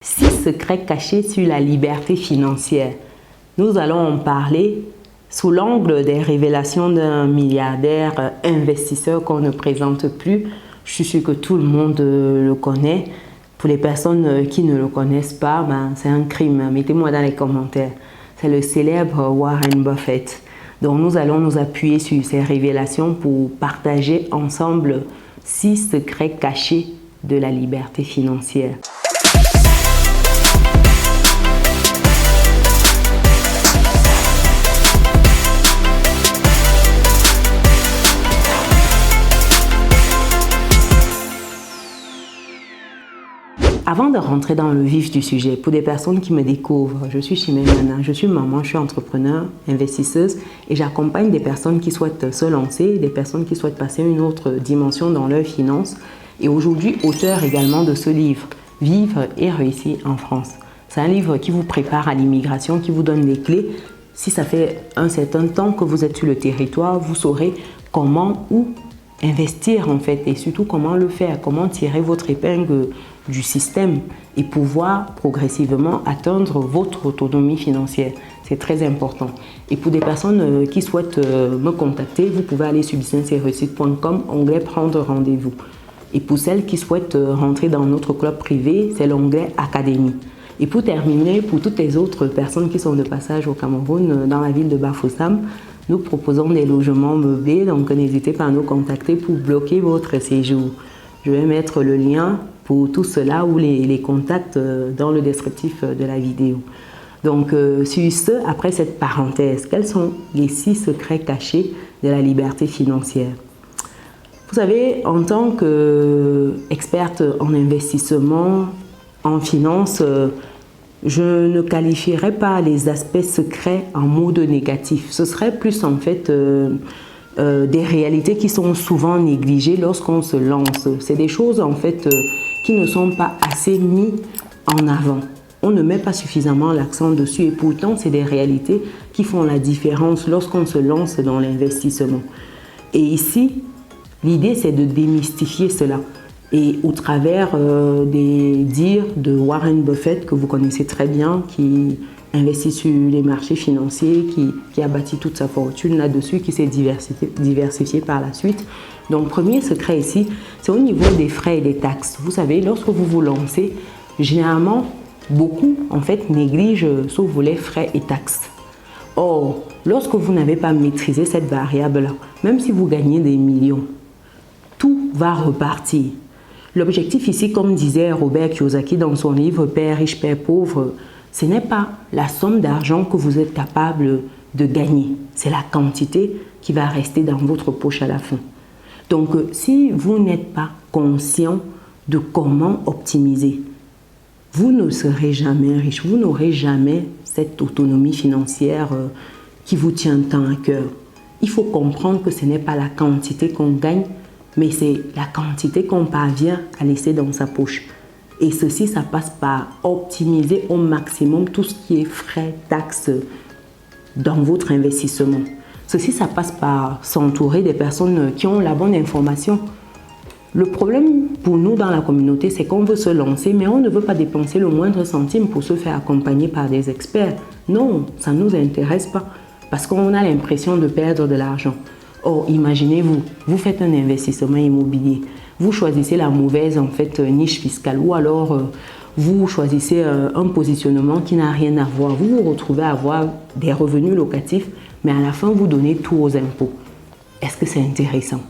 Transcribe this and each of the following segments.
6 secrets cachés sur la liberté financière. Nous allons en parler sous l'angle des révélations d'un milliardaire investisseur qu'on ne présente plus. Je suis sûre que tout le monde le connaît. Pour les personnes qui ne le connaissent pas, c'est un crime. Mettez-moi dans les commentaires. C'est le célèbre Warren Buffett. Donc nous allons nous appuyer sur ces révélations pour partager ensemble 6 secrets cachés de la liberté financière. Avant de rentrer dans le vif du sujet, pour des personnes qui me découvrent, je suis Chimène, je suis maman, je suis entrepreneur, investisseuse et j'accompagne des personnes qui souhaitent se lancer, des personnes qui souhaitent passer une autre dimension dans leurs finances et aujourd'hui auteur également de ce livre, Vivre et réussir en France. C'est un livre qui vous prépare à l'immigration, qui vous donne les clés. Si ça fait un certain temps que vous êtes sur le territoire, vous saurez comment ou investir en fait et surtout comment le faire, comment tirer votre épingle du système et pouvoir progressivement atteindre votre autonomie financière. C'est très important. Et pour des personnes qui souhaitent me contacter, vous pouvez aller sur business-et-réussite.com, onglet prendre rendez-vous. Et pour celles qui souhaitent rentrer dans notre club privé, c'est l'onglet Académie. Et pour terminer, pour toutes les autres personnes qui sont de passage au Cameroun, dans la ville de Bafoussam, nous proposons des logements meublés, donc n'hésitez pas à nous contacter pour bloquer votre séjour. Je vais mettre le lien pour tout cela ou les contacts dans le descriptif de la vidéo. Donc, sur ce, après cette parenthèse, quels sont les 6 secrets cachés de la liberté financière? Vous savez, en tant qu'experte en investissement, en finance, je ne qualifierais pas les aspects secrets en mode négatif. Ce serait plus en fait des réalités qui sont souvent négligées lorsqu'on se lance. C'est des choses en fait qui ne sont pas assez mises en avant. On ne met pas suffisamment l'accent dessus et pourtant c'est des réalités qui font la différence lorsqu'on se lance dans l'investissement. Et ici, l'idée c'est de démystifier cela. Et au travers des dires de Warren Buffett, que vous connaissez très bien, qui investit sur les marchés financiers, qui a bâti toute sa fortune là-dessus, qui s'est diversifié par la suite. Donc, premier secret ici, c'est au niveau des frais et des taxes. Vous savez, lorsque vous vous lancez, généralement, beaucoup en fait négligent ce volet frais et taxes. Or, lorsque vous n'avez pas maîtrisé cette variable-là, même si vous gagnez des millions, tout va repartir. L'objectif ici, comme disait Robert Kiyosaki dans son livre « Père riche, Père pauvre », ce n'est pas la somme d'argent que vous êtes capable de gagner. C'est la quantité qui va rester dans votre poche à la fin. Donc, si vous n'êtes pas conscient de comment optimiser, vous ne serez jamais riche. Vous n'aurez jamais cette autonomie financière qui vous tient tant à cœur. Il faut comprendre que ce n'est pas la quantité qu'on gagne, mais c'est la quantité qu'on parvient à laisser dans sa poche. Et ceci, ça passe par optimiser au maximum tout ce qui est frais, taxes dans votre investissement. Ceci, ça passe par s'entourer des personnes qui ont la bonne information. Le problème pour nous dans la communauté, c'est qu'on veut se lancer, mais on ne veut pas dépenser le moindre centime pour se faire accompagner par des experts. Non, ça ne nous intéresse pas parce qu'on a l'impression de perdre de l'argent. Or, imaginez-vous, vous faites un investissement immobilier, vous choisissez la mauvaise en fait niche fiscale ou alors vous choisissez un positionnement qui n'a rien à voir. Vous vous retrouvez à avoir des revenus locatifs, mais à la fin vous donnez tout aux impôts. Est-ce que c'est intéressant?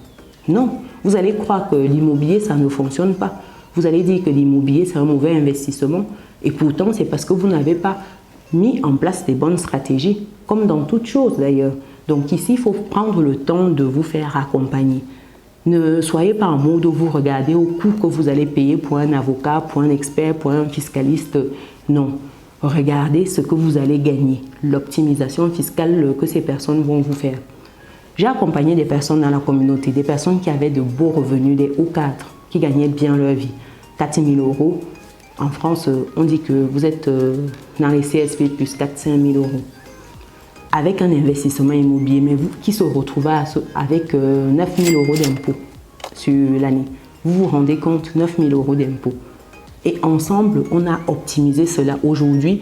Non, vous allez croire que l'immobilier ça ne fonctionne pas. Vous allez dire que l'immobilier c'est un mauvais investissement et pourtant c'est parce que vous n'avez pas mis en place des bonnes stratégies, comme dans toute chose d'ailleurs. Donc ici, il faut prendre le temps de vous faire accompagner. Ne soyez pas en mode où vous regardez au coût que vous allez payer pour un avocat, pour un expert, pour un fiscaliste. Non. Regardez ce que vous allez gagner, l'optimisation fiscale que ces personnes vont vous faire. J'ai accompagné des personnes dans la communauté, des personnes qui avaient de beaux revenus, des hauts cadres, qui gagnaient bien leur vie. 4 000 €. En France, on dit que vous êtes dans les CSP plus 4-5 000 €. Avec un investissement immobilier, mais vous qui se retrouvez avec 9 000 € d'impôts sur l'année. Vous vous rendez compte, 9 000 € d'impôts. Et ensemble, on a optimisé cela. Aujourd'hui,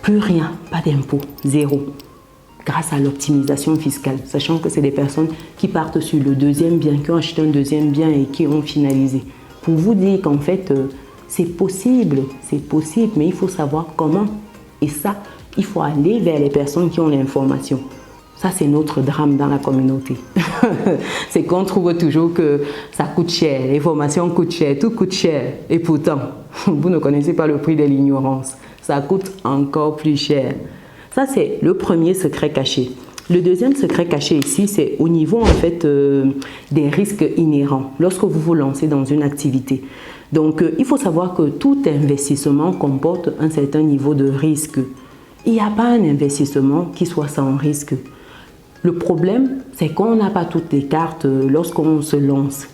plus rien, pas d'impôt, zéro. Grâce à l'optimisation fiscale, sachant que c'est des personnes qui partent sur le deuxième bien, qui ont acheté un deuxième bien et qui ont finalisé. Pour vous dire qu'en fait, c'est possible, mais il faut savoir comment. Et ça, il faut aller vers les personnes qui ont l'information. Ça, c'est notre drame dans la communauté. C'est qu'on trouve toujours que ça coûte cher, les formations coûtent cher, tout coûte cher. Et pourtant, vous ne connaissez pas le prix de l'ignorance. Ça coûte encore plus cher. Ça, c'est le premier secret caché. Le deuxième secret caché ici, c'est au niveau en fait des risques inhérents lorsque vous vous lancez dans une activité. Donc, il faut savoir que tout investissement comporte un certain niveau de risque. Il n'y a pas un investissement qui soit sans risque. Le problème, c'est qu'on n'a pas toutes les cartes lorsqu'on se lance.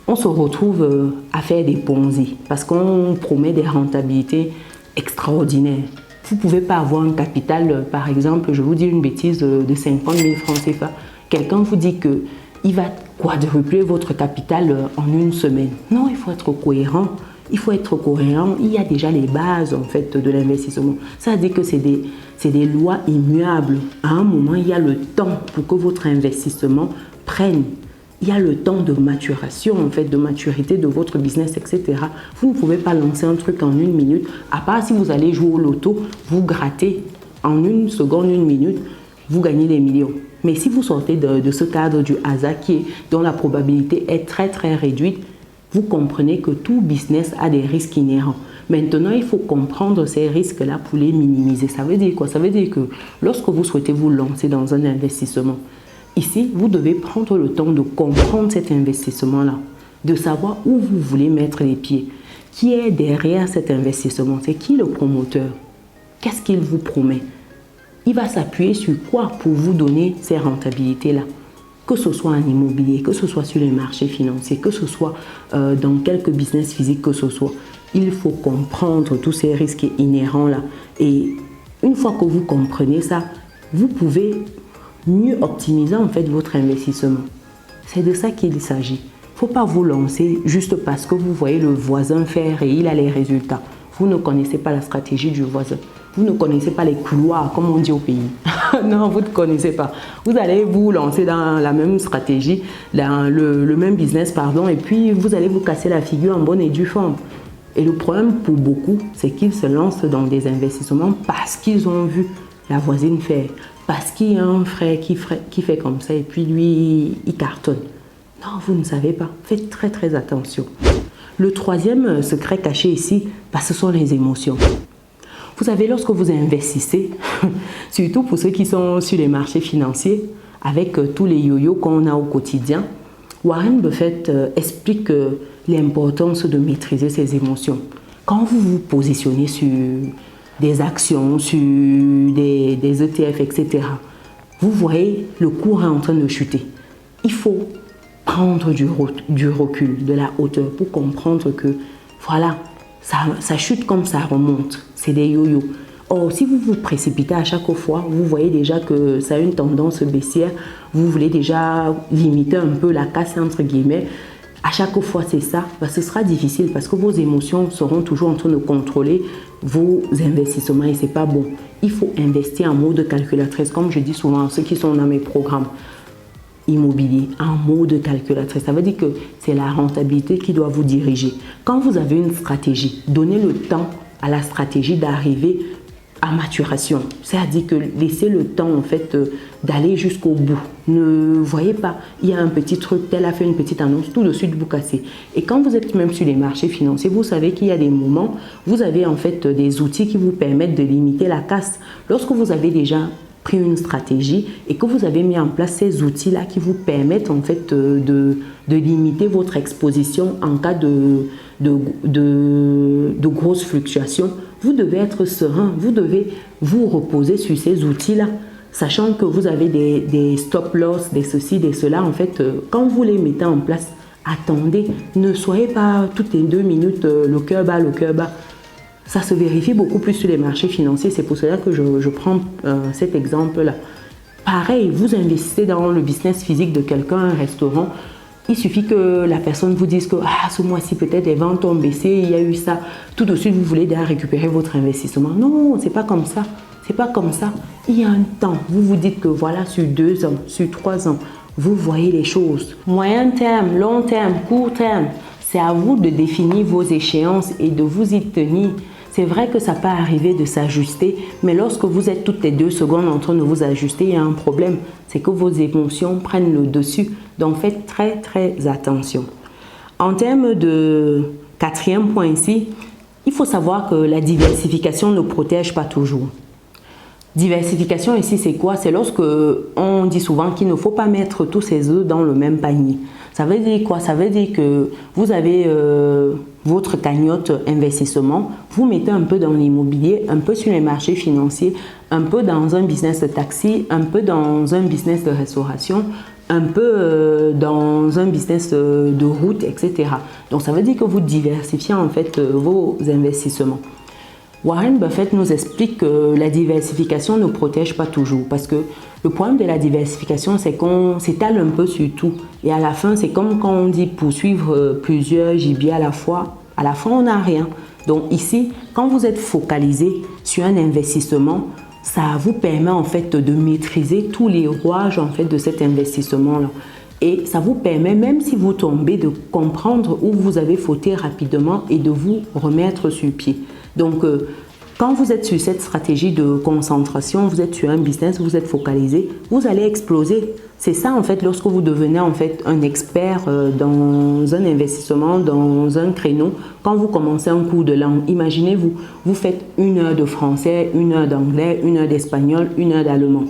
On se retrouve à faire des ponzi parce qu'on promet des rentabilités extraordinaires. Vous ne pouvez pas avoir un capital, par exemple, je vous dis une bêtise, de 50 000 francs CFA. Quelqu'un vous dit qu'il va quadrupler votre capital en une semaine. Non, il faut être cohérent. Il faut être cohérent. Il y a déjà les bases en fait de l'investissement. Ça veut dire que c'est des lois immuables. À un moment, il y a le temps pour que votre investissement prenne. Il y a le temps de maturation, en fait, de maturité de votre business, etc. Vous ne pouvez pas lancer un truc en une minute, à part si vous allez jouer au loto, vous grattez en une seconde, une minute, vous gagnez des millions. Mais si vous sortez de ce cadre du hasard dont la probabilité est très très réduite, vous comprenez que tout business a des risques inhérents. Maintenant, il faut comprendre ces risques-là pour les minimiser. Ça veut dire quoi? Ça veut dire que lorsque vous souhaitez vous lancer dans un investissement, ici, vous devez prendre le temps de comprendre cet investissement-là, de savoir où vous voulez mettre les pieds. Qui est derrière cet investissement? C'est qui le promoteur? Qu'est-ce qu'il vous promet? Il va s'appuyer sur quoi pour vous donner ces rentabilités-là? Que ce soit en immobilier, que ce soit sur les marchés financiers, que ce soit dans quelques business physiques que ce soit. Il faut comprendre tous ces risques inhérents-là. Et une fois que vous comprenez ça, vous pouvez mieux optimiser en fait votre investissement. C'est de ça qu'il s'agit. Il ne faut pas vous lancer juste parce que vous voyez le voisin faire et il a les résultats. Vous ne connaissez pas la stratégie du voisin. Vous ne connaissez pas les couloirs, comme on dit au pays. Non, vous ne connaissez pas. Vous allez vous lancer dans la même stratégie, dans le même business, pardon, et puis vous allez vous casser la figure en bonne et due forme. Et le problème pour beaucoup, c'est qu'ils se lancent dans des investissements parce qu'ils ont vu la voisine faire, parce qu'il y a un frère qui fait comme ça et puis lui, il cartonne. Non, vous ne savez pas. Faites très très attention. Le troisième secret caché ici, ce sont les émotions. Vous savez, lorsque vous investissez, surtout pour ceux qui sont sur les marchés financiers, avec tous les yo-yo qu'on a au quotidien, Warren Buffett explique l'importance de maîtriser ses émotions. Quand vous vous positionnez sur des actions, sur des ETF, etc., vous voyez le cours est en train de chuter. Il faut prendre du recul, de la hauteur pour comprendre que voilà, ça chute comme ça remonte. C'est des yo-yo. Or, si vous vous précipitez à chaque fois, vous voyez déjà que ça a une tendance baissière, vous voulez déjà limiter un peu la casse entre guillemets. À chaque fois, c'est ça, ce sera difficile parce que vos émotions seront toujours en train de contrôler vos investissements et ce n'est pas bon. Il faut investir en mode calculatrice, comme je dis souvent à ceux qui sont dans mes programmes immobiliers, en mode calculatrice. Ça veut dire que c'est la rentabilité qui doit vous diriger. Quand vous avez une stratégie, donnez le temps à la stratégie d'arriver à maturation. C'est-à-dire que laissez le temps en fait d'aller jusqu'au bout. Ne voyez pas, il y a un petit truc, tel a fait une petite annonce, tout de suite vous cassez. Et quand vous êtes même sur les marchés financiers, vous savez qu'il y a des moments, vous avez en fait des outils qui vous permettent de limiter la casse. Lorsque vous avez déjà pris une stratégie et que vous avez mis en place ces outils-là qui vous permettent en fait de limiter votre exposition en cas de grosses fluctuations, vous devez être serein, vous devez vous reposer sur ces outils-là, sachant que vous avez des stop loss, des ceci, des cela. En fait, quand vous les mettez en place, attendez, ne soyez pas toutes les 2 minutes le cœur bas, le cœur bas. Ça se vérifie beaucoup plus sur les marchés financiers, c'est pour cela que je prends cet exemple-là. Pareil, vous investissez dans le business physique de quelqu'un, un restaurant, il suffit que la personne vous dise que ce mois-ci peut-être les ventes ont baissé, il y a eu ça. Tout de suite, vous voulez déjà récupérer votre investissement. Non, c'est pas comme ça. C'est pas comme ça. Il y a un temps. Vous vous dites que voilà, sur 2 ans, sur 3 ans, vous voyez les choses. Moyen terme, long terme, court terme. C'est à vous de définir vos échéances et de vous y tenir. C'est vrai que ça peut arriver de s'ajuster, mais lorsque vous êtes toutes les 2 secondes en train de vous ajuster, il y a un problème. C'est que vos émotions prennent le dessus. Donc faites très très attention. En termes de 4e point ici, il faut savoir que la diversification ne protège pas toujours. Diversification ici, c'est quoi? C'est lorsque on dit souvent qu'il ne faut pas mettre tous ses œufs dans le même panier. Ça veut dire quoi? Ça veut dire que vous avez votre cagnotte investissement, vous mettez un peu dans l'immobilier, un peu sur les marchés financiers, un peu dans un business de taxi, un peu dans un business de restauration, un peu dans un business de route, etc. Donc ça veut dire que vous diversifiez en fait vos investissements. Warren Buffett nous explique que la diversification ne protège pas toujours parce que le problème de la diversification, c'est qu'on s'étale un peu sur tout. Et à la fin, c'est comme quand on dit poursuivre plusieurs gibiers à la fin, on n'a rien. Donc ici, quand vous êtes focalisé sur un investissement, ça vous permet en fait de maîtriser tous les rouages en fait de cet investissement-là. Et ça vous permet, même si vous tombez, de comprendre où vous avez fauté rapidement et de vous remettre sur pied. Donc, quand vous êtes sur cette stratégie de concentration, vous êtes sur un business, vous êtes focalisé, vous allez exploser. C'est ça en fait lorsque vous devenez en fait un expert dans un investissement, dans un créneau. Quand vous commencez un cours de langue, imaginez-vous, vous faites 1 heure de français, 1 heure d'anglais, 1 heure d'espagnol, 1 heure d'allemand.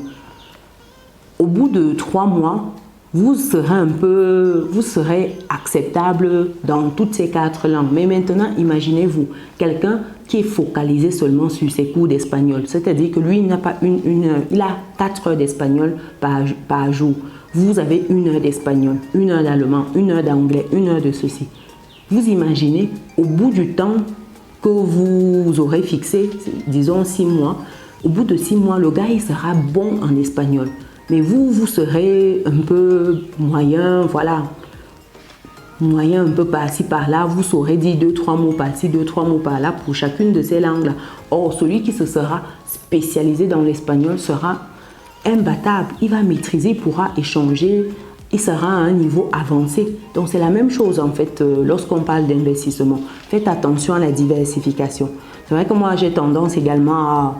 Au bout de 3 mois, vous serez acceptable dans toutes ces 4 langues. Mais maintenant, imaginez-vous, quelqu'un qui est focalisé seulement sur ses cours d'espagnol. C'est-à-dire que lui, il n'a pas une heure, il a 4 heures d'espagnol par jour. Vous avez 1 heure d'espagnol, 1 heure d'allemand, 1 heure d'anglais, 1 heure de ceci. Vous imaginez, au bout du temps que vous aurez fixé, disons 6 mois, au bout de 6 mois, le gars, il sera bon en espagnol. Mais vous serez un peu moyen, voilà, moyen un peu par-ci, par-là. Vous saurez dire 2-3 mots par-ci, 2-3 mots par-là pour chacune de ces langues-là. Or, celui qui se sera spécialisé dans l'espagnol sera imbattable. Il va maîtriser, il pourra échanger, il sera à un niveau avancé. Donc, c'est la même chose en fait lorsqu'on parle d'investissement. Faites attention à la diversification. C'est vrai que moi, j'ai tendance également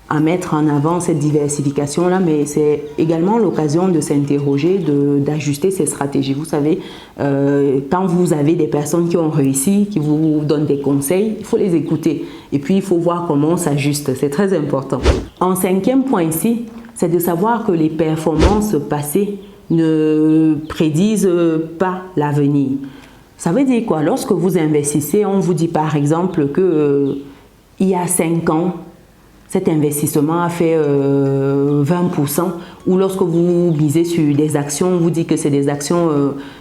à mettre en avant cette diversification-là, mais c'est également l'occasion de s'interroger, d'ajuster ses stratégies. Vous savez, quand vous avez des personnes qui ont réussi, qui vous donnent des conseils, il faut les écouter. Et puis, il faut voir comment on s'ajuste. C'est très important. En 5e point ici, c'est de savoir que les performances passées ne prédisent pas l'avenir. Ça veut dire quoi? Lorsque vous investissez, on vous dit par exemple que il y a 5 ans, cet investissement a fait 20%, ou lorsque vous misez sur des actions, on vous dit que c'est des actions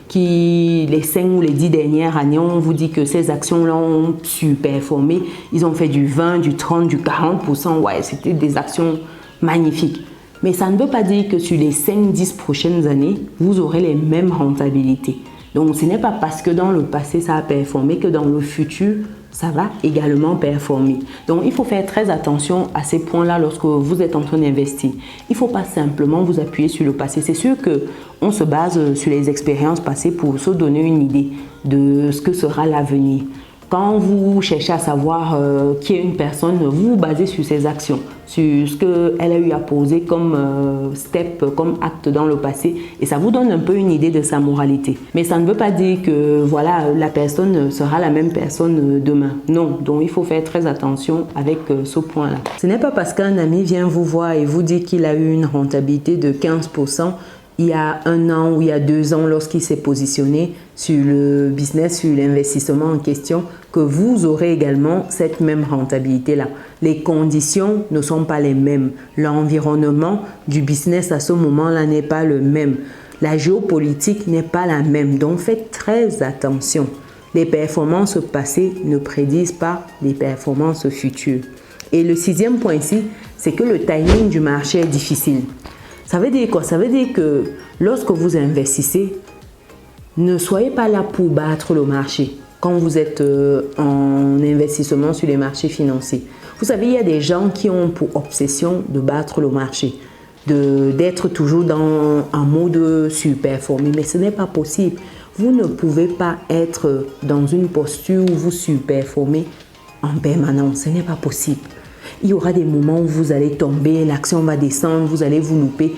qui, les 5 ou les 10 dernières années, on vous dit que ces actions-là ont surperformé. Ils ont fait du 20, du 30, du 40%. Ouais, c'était des actions magnifiques. Mais ça ne veut pas dire que sur les 5-10 prochaines années, vous aurez les mêmes rentabilités. Donc, ce n'est pas parce que dans le passé, ça a performé que dans le futur, ça va également performer. Donc, il faut faire très attention à ces points-là lorsque vous êtes en train d'investir. Il ne faut pas simplement vous appuyer sur le passé. C'est sûr qu'on se base sur les expériences passées pour se donner une idée de ce que sera l'avenir. Quand vous cherchez à savoir qui est une personne, vous vous basez sur ses actions, sur ce qu'elle a eu à poser comme step, comme acte dans le passé, et ça vous donne un peu une idée de sa moralité. Mais ça ne veut pas dire que voilà, la personne sera la même personne demain. Non, donc il faut faire très attention avec ce point-là. Ce n'est pas parce qu'un ami vient vous voir et vous dit qu'il a eu une rentabilité de 15%, il y a 1 an ou il y a 2 ans lorsqu'il s'est positionné sur le business, sur l'investissement en question, que vous aurez également cette même rentabilité-là. Les conditions ne sont pas les mêmes. L'environnement du business à ce moment-là n'est pas le même. La géopolitique n'est pas la même. Donc faites très attention. Les performances passées ne prédisent pas les performances futures. Et le 6e point ici, c'est que le timing du marché est difficile. Ça veut dire quoi? Ça veut dire que lorsque vous investissez, Ne soyez pas là pour battre le marché quand vous êtes en investissement sur les marchés financiers. Vous savez, il y a des gens qui ont pour obsession de battre le marché, d'être toujours dans un mode surperformé, mais ce n'est pas possible. Vous ne pouvez pas être dans une posture où vous surperformez en permanence, ce n'est pas possible. Il y aura des moments où vous allez tomber, l'action va descendre, vous allez vous louper.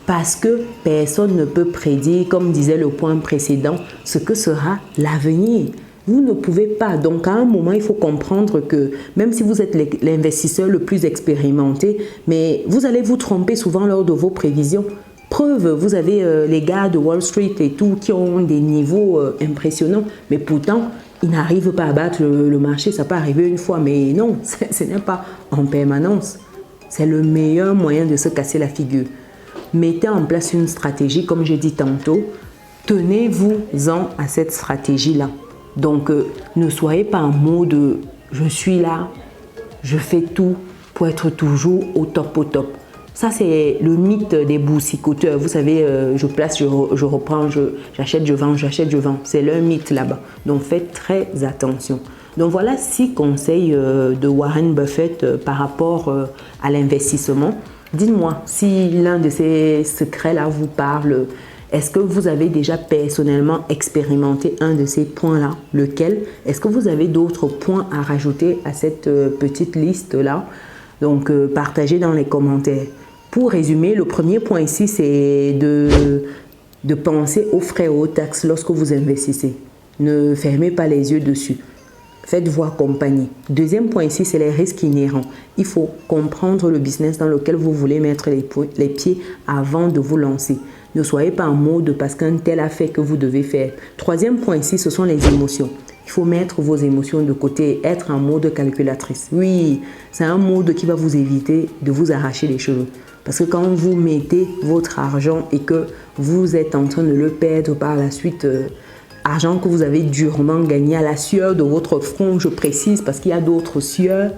Parce que personne ne peut prédire, comme disait le point précédent, ce que sera l'avenir. Vous ne pouvez pas. Donc, à un moment, il faut comprendre que même si vous êtes l'investisseur le plus expérimenté, mais vous allez vous tromper souvent lors de vos prévisions. Preuve, vous avez les gars de Wall Street et tout qui ont des niveaux impressionnants, mais pourtant, ils n'arrivent pas à battre le marché. Ça peut arriver une fois, mais non, ce n'est pas en permanence. C'est le meilleur moyen de se casser la figure. Mettez en place une stratégie, comme je dis tantôt, tenez-vous-en à cette stratégie-là. Donc, ne soyez pas en mode « je suis là, je fais tout pour être toujours au top, au top ». Ça, c'est le mythe des boursicoteurs. Vous savez, je place, je reprends, j'achète, je vends, j'achète, je vends. C'est leur mythe là-bas. Donc, faites très attention. Donc, voilà 6 conseils de Warren Buffett par rapport à l'investissement. Dites-moi si l'un de ces secrets-là vous parle. Est-ce que vous avez déjà personnellement expérimenté un de ces points-là? Lequel? Est-ce que vous avez d'autres points à rajouter à cette petite liste-là? Donc, partagez dans les commentaires. Pour résumer, le premier point ici, c'est de penser aux frais et aux taxes lorsque vous investissez. Ne fermez pas les yeux dessus. Faites-vous accompagner. Deuxième point ici, c'est les risques inhérents. Il faut comprendre le business dans lequel vous voulez mettre les pieds avant de vous lancer. Ne soyez pas en mode parce qu'un tel a fait que vous devez faire. Troisième point ici, ce sont les émotions. Il faut mettre vos émotions de côté, être en mode calculatrice. Oui, c'est un mode qui va vous éviter de vous arracher les cheveux. Parce que quand vous mettez votre argent et que vous êtes en train de le perdre par la suite, argent que vous avez durement gagné à la sueur de votre front, je précise, parce qu'il y a d'autres sueurs.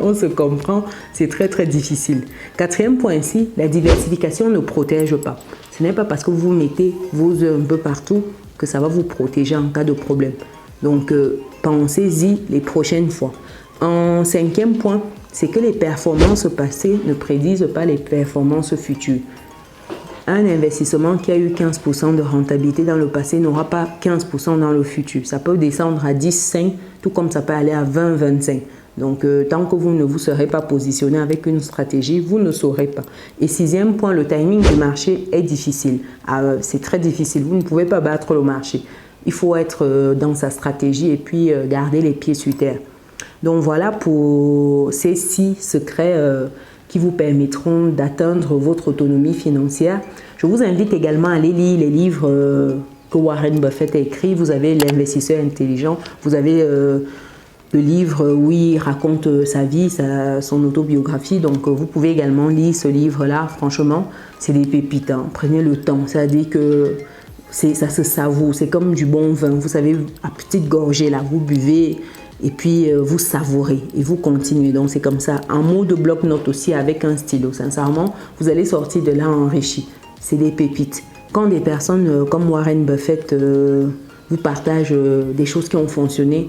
On se comprend, c'est très très difficile. Quatrième point ici, la diversification ne protège pas. Ce n'est pas parce que vous mettez vos œufs un peu partout que ça va vous protéger en cas de problème. Donc, pensez-y les prochaines fois. En cinquième point, c'est que les performances passées ne prédisent pas les performances futures. Un investissement qui a eu 15% de rentabilité dans le passé n'aura pas 15% dans le futur. Ça peut descendre à 10, 5, tout comme ça peut aller à 20, 25. Donc, tant que vous ne vous serez pas positionné avec une stratégie, vous ne saurez pas. Et sixième point, le timing du marché est difficile. C'est très difficile. Vous ne pouvez pas battre le marché. Il faut être dans sa stratégie et puis garder les pieds sur terre. Donc, voilà pour ces 6 secrets qui vous permettront d'atteindre votre autonomie financière. Je vous invite également à aller lire les livres que Warren Buffett a écrits. Vous avez L'investisseur intelligent, vous avez le livre où il raconte sa vie, son autobiographie. Donc, vous pouvez également lire ce livre-là. Franchement, c'est des pépites. Hein. Prenez le temps. C'est-à-dire que ça se savoure. C'est comme du bon vin. Vous savez, à petite gorgée, là, vous buvez et puis vous savourez et vous continuez. Donc, c'est comme ça. En mode bloc-notes aussi avec un stylo. Sincèrement, vous allez sortir de là enrichi. C'est des pépites. Quand des personnes comme Warren Buffett vous partagent des choses qui ont fonctionné,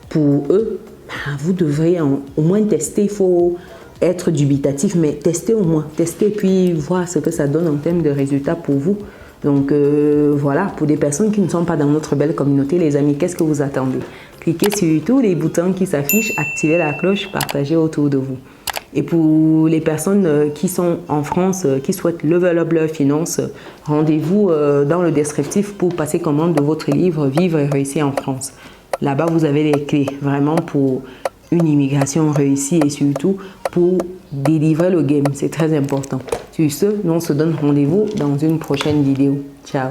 pour eux, vous devrez au moins tester. Il faut être dubitatif, mais tester au moins. Tester puis voir ce que ça donne en termes de résultats pour vous. Donc voilà, pour des personnes qui ne sont pas dans notre belle communauté, les amis, qu'est-ce que vous attendez? Cliquez sur tous les boutons qui s'affichent, activez la cloche, partagez autour de vous. Et pour les personnes qui sont en France, qui souhaitent level up leur finance, rendez-vous dans le descriptif pour passer commande de votre livre « Vivre et réussir en France ». Là-bas, vous avez les clés vraiment pour une immigration réussie et surtout pour délivrer le game. C'est très important. Sur ce, nous on se donne rendez-vous dans une prochaine vidéo. Ciao!